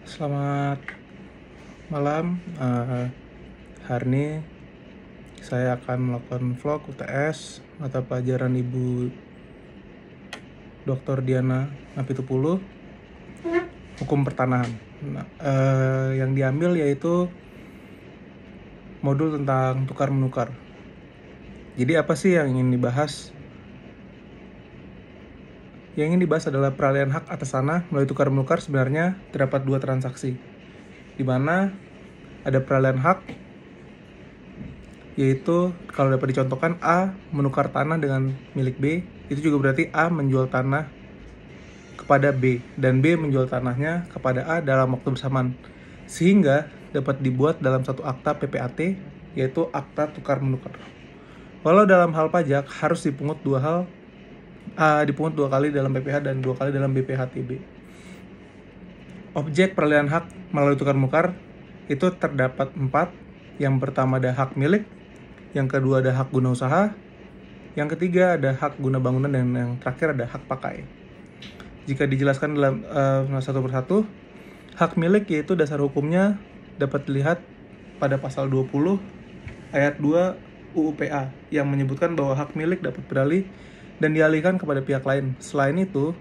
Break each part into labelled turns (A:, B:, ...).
A: Selamat malam. Hari ini saya akan melakukan vlog UTS mata pelajaran Ibu Dr. Diana Napitupulu, Hukum Pertanahan. Yang diambil yaitu modul tentang tukar menukar. Jadi apa sih yang ingin dibahas? Yang ingin dibahas adalah peralihan hak atas tanah melalui tukar menukar. Sebenarnya terdapat dua transaksi, di mana ada peralihan hak, yaitu kalau dapat dicontohkan A menukar tanah dengan milik B, itu juga berarti A menjual tanah kepada B dan B menjual tanahnya kepada A dalam waktu bersamaan, sehingga dapat dibuat dalam satu akta PPAT, yaitu akta tukar menukar. Walau dalam hal pajak harus dipungut dipungut dua kali dalam PPh dan dua kali dalam BPHTB. Objek peralihan hak melalui tukar menukar itu terdapat 4. Yang pertama ada hak milik, yang kedua ada hak guna usaha, yang ketiga ada hak guna bangunan, dan yang terakhir ada hak pakai. Jika dijelaskan dalam satu persatu, hak milik yaitu dasar hukumnya dapat dilihat pada pasal 20 ayat 2 UU PA yang menyebutkan bahwa hak milik dapat beralih dan dialihkan kepada pihak lain. Selain itu,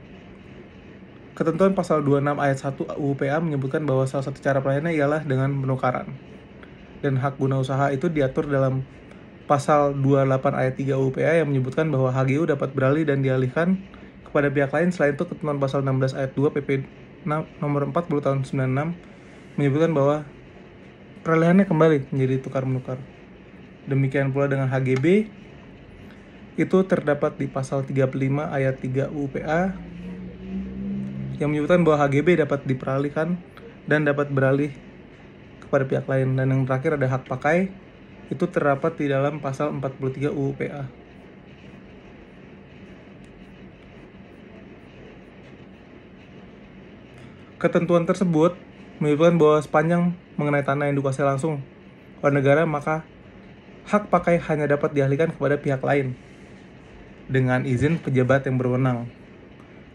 A: ketentuan pasal 26 ayat 1 UU PA menyebutkan bahwa salah satu cara pelayanannya ialah dengan penukaran. Dan hak guna usaha itu diatur dalam pasal 28 ayat 3 UU PA yang menyebutkan bahwa HGU dapat beralih dan dialihkan kepada pihak lain. Selain itu, ketentuan pasal 16 ayat 2 PP nomor 40 tahun 96 menyebutkan bahwa peralihannya kembali menjadi tukar menukar. Demikian pula dengan HGB, itu terdapat di pasal 35 ayat 3 UU PA yang menyebutkan bahwa HGB dapat diperalihkan dan dapat beralih kepada pihak lain. Dan yang terakhir ada hak pakai, itu terdapat di dalam pasal 43 UU PA. Ketentuan tersebut menyebutkan bahwa sepanjang mengenai tanah yang dikuasai langsung oleh negara, maka hak pakai hanya dapat dialihkan kepada pihak lain dengan izin pejabat yang berwenang.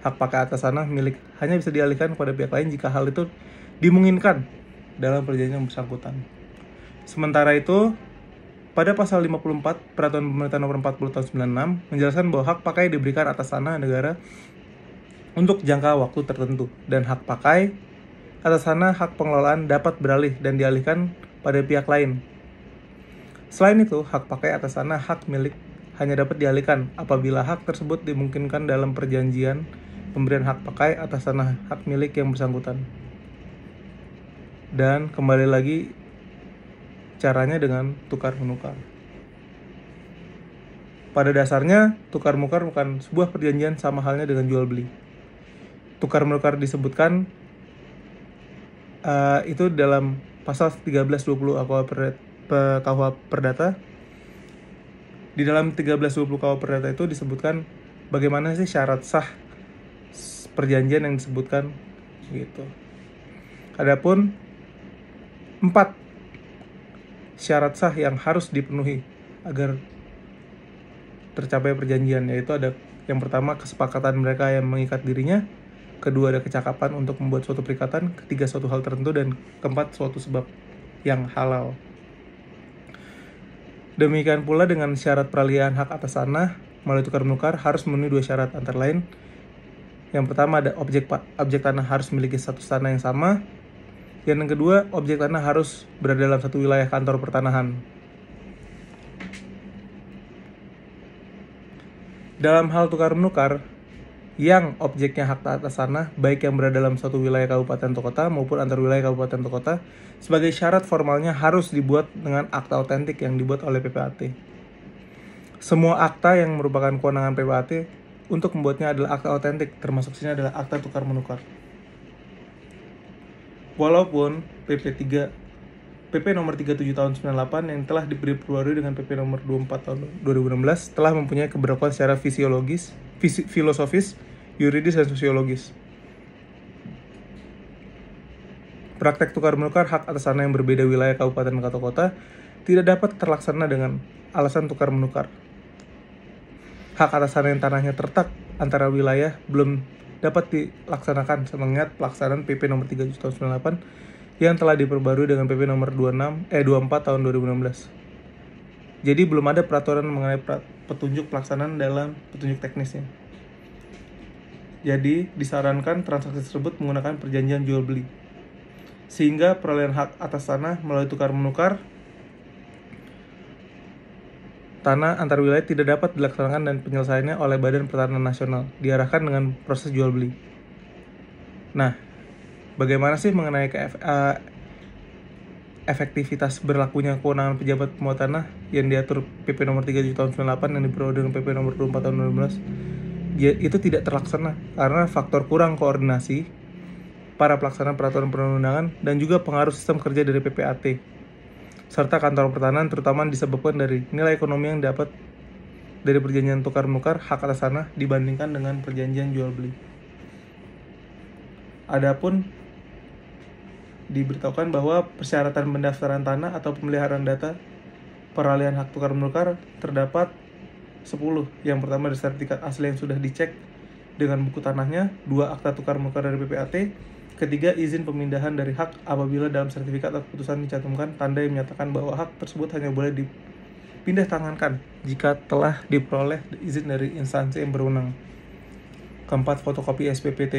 A: Hak pakai atas tanah milik hanya bisa dialihkan kepada pihak lain jika hal itu dimungkinkan dalam perjanjian yang bersangkutan. Sementara itu, pada pasal 54 Peraturan Pemerintah Nomor 40 Tahun 96 menjelaskan bahwa hak pakai diberikan atas tanah negara untuk jangka waktu tertentu, dan hak pakai atas tanah hak pengelolaan dapat beralih dan dialihkan pada pihak lain. Selain itu, hak pakai atas tanah hak milik hanya dapat dialihkan apabila hak tersebut dimungkinkan dalam perjanjian pemberian hak pakai atas tanah hak milik yang bersangkutan. Dan kembali lagi caranya dengan tukar menukar. Pada dasarnya, tukar menukar bukan sebuah perjanjian sama halnya dengan jual beli. Tukar menukar disebutkan itu dalam pasal 1320 KUH Perdata. Di dalam 1320 KUH Perdata itu disebutkan bagaimana sih syarat sah perjanjian yang disebutkan gitu. Adapun 4 syarat sah yang harus dipenuhi agar tercapai perjanjian, yaitu ada yang pertama kesepakatan mereka yang mengikat dirinya, kedua ada kecakapan untuk membuat suatu perikatan, ketiga suatu hal tertentu, dan keempat suatu sebab yang halal. Demikian pula dengan syarat peralihan hak atas tanah melalui tukar menukar harus memenuhi 2 syarat, antara lain yang pertama ada objek tanah harus memiliki status tanah yang sama, dan yang kedua objek tanah harus berada dalam satu wilayah kantor pertanahan. Dalam hal tukar menukar yang objeknya hak atas tanah, baik yang berada dalam suatu wilayah kabupaten atau kota maupun antar wilayah kabupaten atau kota, sebagai syarat formalnya harus dibuat dengan akta otentik yang dibuat oleh PPAT. Semua akta yang merupakan kewenangan PPAT untuk membuatnya adalah akta otentik, termasuk sini adalah akta tukar menukar. Walaupun PP nomor 37 tahun 98 yang telah diperbarui dengan PP nomor 24 tahun 2016 telah mempunyai keberlakuan secara filosofis, yuridis, dan sosiologis. Praktek tukar menukar hak atas tanah yang berbeda wilayah kabupaten atau kota tidak dapat terlaksana dengan alasan tukar menukar. Hak atas tanah yang tanahnya terletak antara wilayah belum dapat dilaksanakan mengingat pelaksanaan PP nomor 3 tahun 98 yang telah diperbarui dengan PP nomor 24 tahun 2016. Jadi belum ada peraturan mengenai petunjuk pelaksanaan dalam petunjuk teknisnya. Jadi disarankan transaksi tersebut menggunakan perjanjian jual beli, sehingga perolehan hak atas tanah melalui tukar menukar tanah antar wilayah tidak dapat dilaksanakan dan penyelesaiannya oleh Badan Pertanahan Nasional, diarahkan dengan proses jual beli. Nah, bagaimana sih mengenai efektivitas berlakunya kewenangan pejabat pembuat tanah yang diatur PP nomor 3 tahun 98 yang diperoleh dengan PP nomor 24 tahun 2012? Itu tidak terlaksana karena faktor kurang koordinasi para pelaksana peraturan perundang-undangan dan juga pengaruh sistem kerja dari PPAT serta kantor pertanahan, terutama disebabkan dari nilai ekonomi yang dapat dari perjanjian tukar menukar hak atas tanah dibandingkan dengan perjanjian jual beli. Adapun diberitahukan bahwa persyaratan pendaftaran tanah atau pemeliharaan data peralihan hak tukar menukar terdapat 10. Yang pertama adalah sertifikat asli yang sudah dicek dengan buku tanahnya, 2 akta tukar menukar dari PPAT, ketiga, izin pemindahan dari hak apabila dalam sertifikat atau keputusan dicantumkan tanda yang menyatakan bahwa hak tersebut hanya boleh dipindah tangankan jika telah diperoleh izin dari instansi yang berwenang. Keempat, fotokopi SPPT,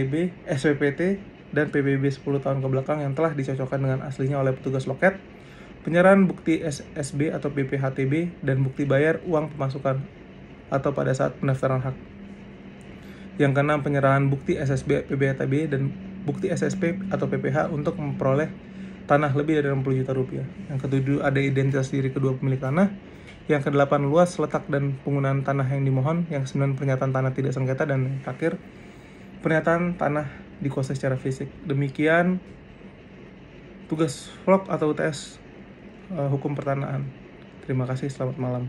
A: dan PBB 10 tahun ke belakang yang telah dicocokkan dengan aslinya oleh petugas loket. Penyerahan bukti SSB atau PPHTB dan bukti bayar uang pemasukan atau pada saat pendaftaran hak. Yang keenam, penyerahan bukti SSB, PPHTB, dan bukti SSP atau PPH untuk memperoleh tanah lebih dari 60 juta rupiah. Yang ketujuh, ada identitas diri kedua pemilik tanah. Yang kedelapan, luas, letak, dan penggunaan tanah yang dimohon. Yang sembilan, pernyataan tanah tidak sengketa. Dan yang terakhir, pernyataan tanah dikuasai secara fisik. Demikian tugas vlog atau UTS hukum pertanahan. Terima kasih, selamat malam.